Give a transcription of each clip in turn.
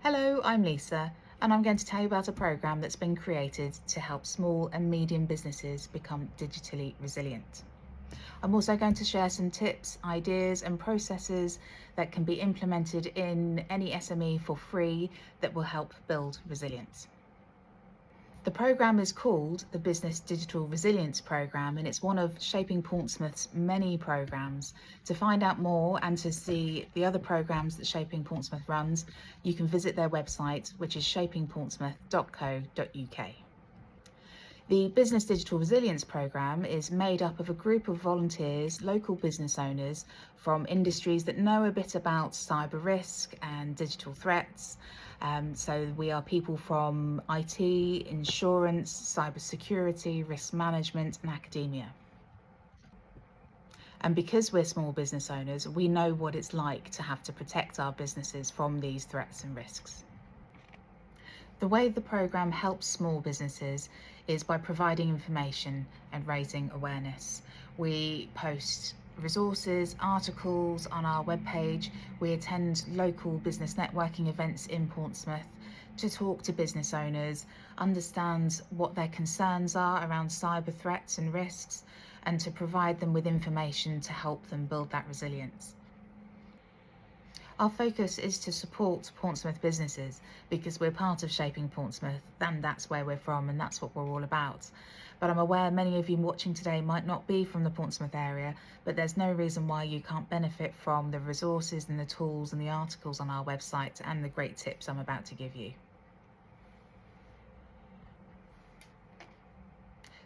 Hello, I'm Lisa, and I'm going to tell you about a programme that's been created to help small and medium businesses become digitally resilient. I'm also going to share some tips, ideas and processes that can be implemented in any SME for free that will help build resilience. The programme is called the Business Digital Resilience Programme, and it's one of Shaping Portsmouth's many programmes. To find out more and to see the other programmes that Shaping Portsmouth runs, you can visit their website, which is shapingportsmouth.co.uk. The Business Digital Resilience Programme is made up of a group of volunteers, local business owners from industries that know a bit about cyber risk and digital threats. So we are people from IT, insurance, cybersecurity, risk management and academia. And because we're small business owners, we know what it's like to have to protect our businesses from these threats and risks. The way the programme helps small businesses is by providing information and raising awareness. We post resources, articles on our webpage. We attend local business networking events in Portsmouth to talk to business owners, understand what their concerns are around cyber threats and risks, and to provide them with information to help them build that resilience. Our focus is to support Portsmouth businesses because we're part of Shaping Portsmouth, and that's where we're from and that's what we're all about. But I'm aware many of you watching today might not be from the Portsmouth area, but there's no reason why you can't benefit from the resources and the tools and the articles on our website and the great tips I'm about to give you.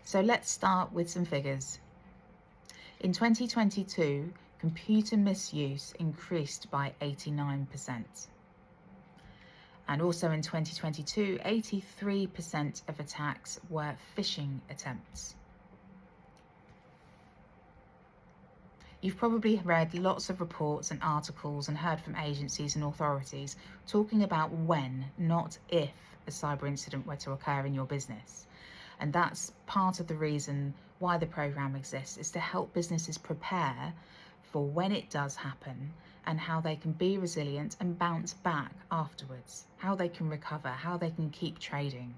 So let's start with some figures. In 2022, computer misuse increased by 89%. And also in 2022, 83% of attacks were phishing attempts. You've probably read lots of reports and articles and heard from agencies and authorities talking about when, not if, a cyber incident were to occur in your business. And that's part of the reason why the programme exists, is to help businesses prepare for when it does happen and how they can be resilient and bounce back afterwards, how they can recover, how they can keep trading.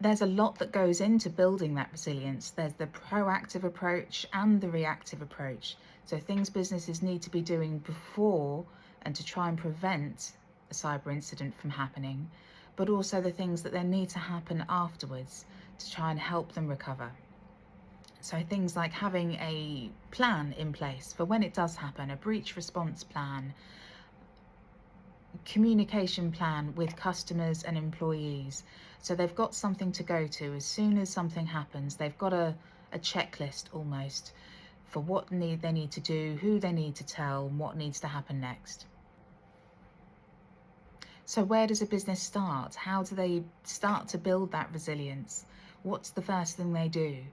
There's a lot that goes into building that resilience. There's the proactive approach and the reactive approach. So things businesses need to be doing before and to try and prevent a cyber incident from happening, but also the things that then need to happen afterwards to try and help them recover. So things like having a plan in place for when it does happen, a breach response plan, communication plan with customers and employees. So they've got something to go to as soon as something happens. They've got a checklist almost for what they need to do, who they need to tell, and what needs to happen next. So where does a business start? How do they start to build that resilience? What's the first thing they do?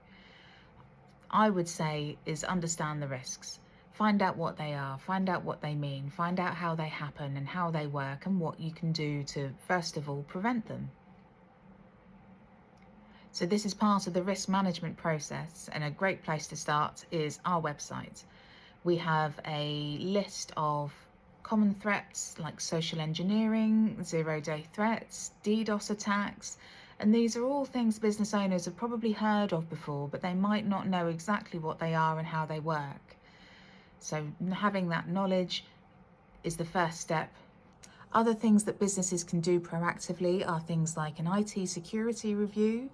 I would say is understand the risks. Find out what they are, find out what they mean, find out how they happen and how they work and what you can do to, first of all, prevent them. So this is part of the risk management process, and a great place to start is our website. We have a list of common threats like social engineering, zero-day threats, DDoS attacks, and these are all things business owners have probably heard of before, but they might not know exactly what they are and how they work. So having that knowledge is the first step. Other things that businesses can do proactively are things like an IT security review,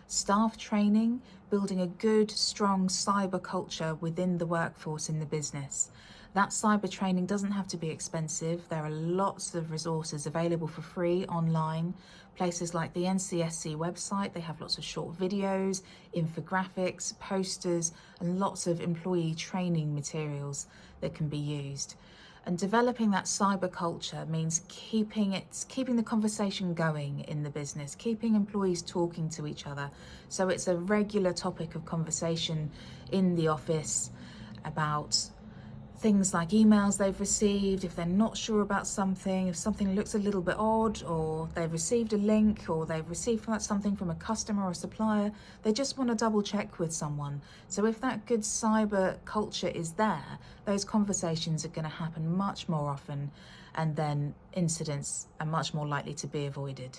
staff training, building a good, strong cyber culture within the workforce in the business. That cyber training doesn't have to be expensive. There are lots of resources available for free online. Places like the NCSC website, they have lots of short videos, infographics, posters, and lots of employee training materials that can be used. And developing that cyber culture means keeping the conversation going in the business, keeping employees talking to each other. So it's a regular topic of conversation in the office about things like emails they've received, if they're not sure about something, if something looks a little bit odd, or they've received a link, or they've received something from a customer or a supplier, they just want to double check with someone. So if that good cyber culture is there, those conversations are going to happen much more often, and then incidents are much more likely to be avoided.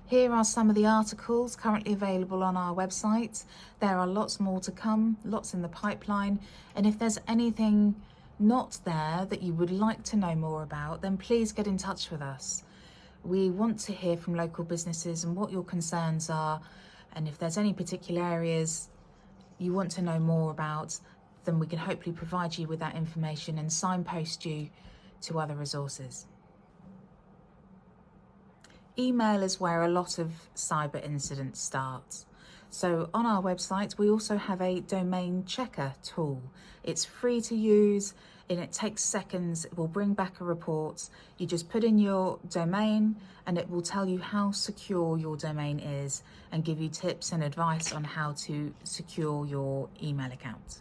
Here are some of the articles currently available on our website. There are lots more to come, lots in the pipeline, and if there's anything not there that you would like to know more about, then please get in touch with us. We want to hear from local businesses and what your concerns are, and if there's any particular areas you want to know more about, then we can hopefully provide you with that information and signpost you to other resources. Email is where a lot of cyber incidents start. So on our website, we also have a domain checker tool. It's free to use and it takes seconds. It will bring back a report. You just put in your domain and it will tell you how secure your domain is and give you tips and advice on how to secure your email account.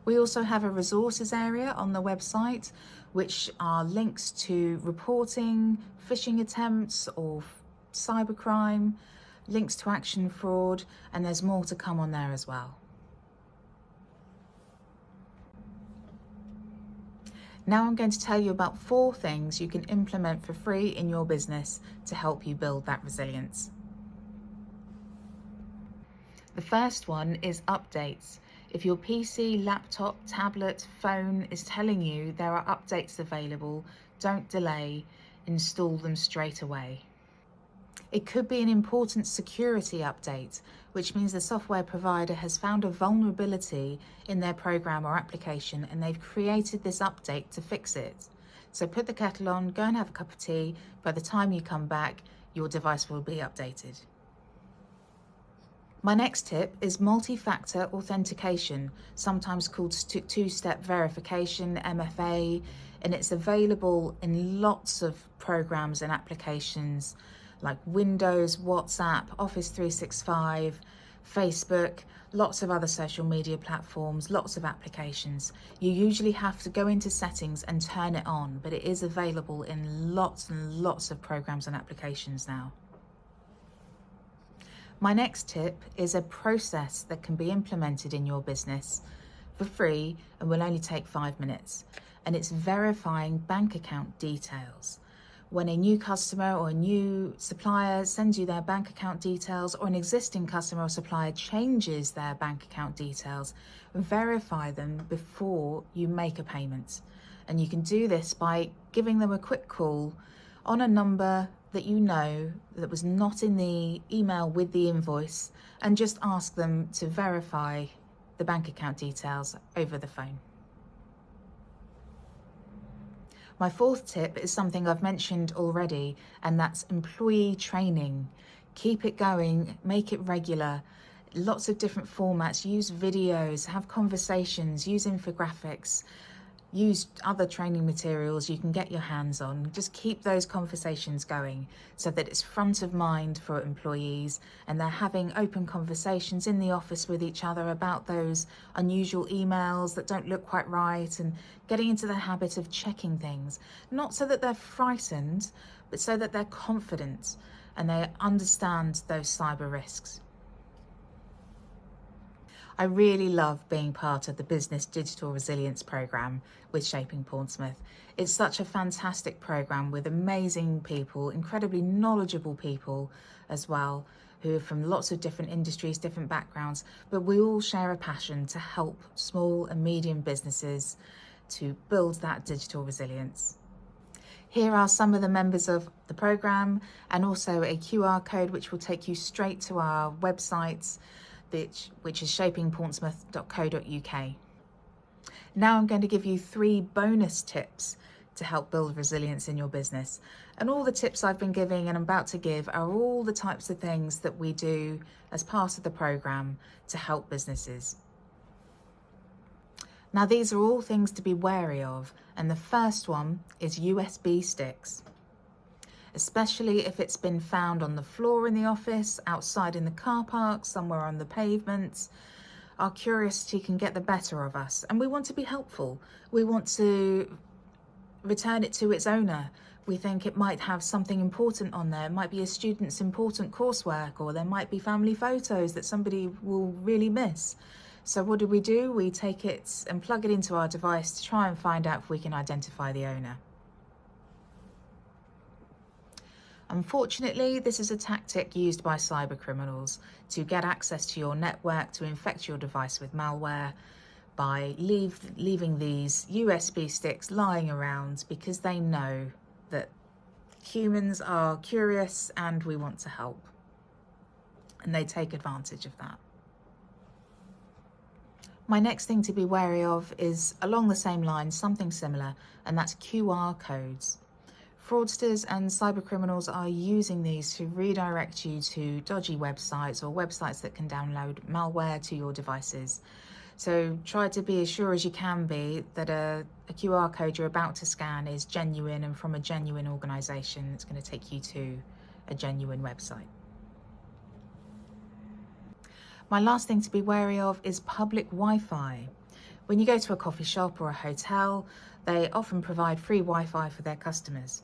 We also have a resources area on the website, which are links to reporting phishing attempts or cybercrime, links to action fraud, and there's more to come on there as well. Now I'm going to tell you about 4 things you can implement for free in your business to help you build that resilience. The first one is updates. If your PC, laptop, tablet, phone is telling you there are updates available, don't delay, install them straight away. It could be an important security update, which means the software provider has found a vulnerability in their program or application and they've created this update to fix it. So put the kettle on, go and have a cup of tea. By the time you come back, your device will be updated. My next tip is multi-factor authentication, sometimes called two-step verification, MFA, and it's available in lots of programs and applications like Windows, WhatsApp, Office 365, Facebook, lots of other social media platforms, lots of applications. You usually have to go into settings and turn it on, but it is available in lots and lots of programs and applications now. My next tip is a process that can be implemented in your business for free and will only take 5 minutes. And it's verifying bank account details. When a new customer or a new supplier sends you their bank account details, or an existing customer or supplier changes their bank account details, verify them before you make a payment. And you can do this by giving them a quick call on a number that you know that was not in the email with the invoice, and just ask them to verify the bank account details over the phone. My 4th tip is something I've mentioned already, and that's employee training. Keep it going, make it regular. Lots of different formats, use videos, have conversations, use infographics, use other training materials you can get your hands on. Just keep those conversations going so that it's front of mind for employees and they're having open conversations in the office with each other about those unusual emails that don't look quite right, and getting into the habit of checking things, not so that they're frightened, but so that they're confident and they understand those cyber risks. I really love being part of the Business Digital Resilience Programme with Shaping Portsmouth. It's such a fantastic programme with amazing people, incredibly knowledgeable people as well, who are from lots of different industries, different backgrounds, but we all share a passion to help small and medium businesses to build that digital resilience. Here are some of the members of the programme, and also a QR code which will take you straight to our websites, which is shapingportsmouth.co.uk. Now I'm going to give you 3 bonus tips to help build resilience in your business. And all the tips I've been giving and I'm about to give are all the types of things that we do as part of the programme to help businesses. Now these are all things to be wary of, and the first one is USB sticks. Especially if it's been found on the floor in the office, outside in the car park, somewhere on the pavement. Our curiosity can get the better of us, and we want to be helpful. We want to return it to its owner. We think it might have something important on there. It might be a student's important coursework, or there might be family photos that somebody will really miss. So what do? We take it and plug it into our device to try and find out if we can identify the owner. Unfortunately, this is a tactic used by cybercriminals to get access to your network, to infect your device with malware by leaving these USB sticks lying around, because they know that humans are curious and we want to help. And they take advantage of that. My next thing to be wary of is along the same lines, something similar, and that's QR codes. Fraudsters and cybercriminals are using these to redirect you to dodgy websites or websites that can download malware to your devices. So try to be as sure as you can be that a QR code you're about to scan is genuine and from a genuine organisation that's going to take you to a genuine website. My last thing to be wary of is public Wi-Fi. When you go to a coffee shop or a hotel, they often provide free Wi-Fi for their customers.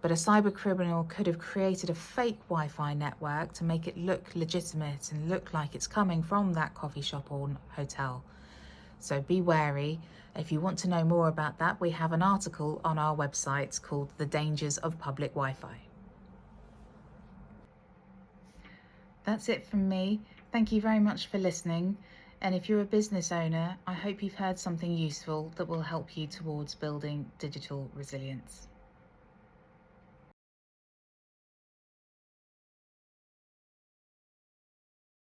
But a cybercriminal could have created a fake Wi-Fi network to make it look legitimate and look like it's coming from that coffee shop or hotel. So be wary. If you want to know more about that, we have an article on our website called The Dangers of Public Wi-Fi. That's it from me. Thank you very much for listening. And if you're a business owner, I hope you've heard something useful that will help you towards building digital resilience.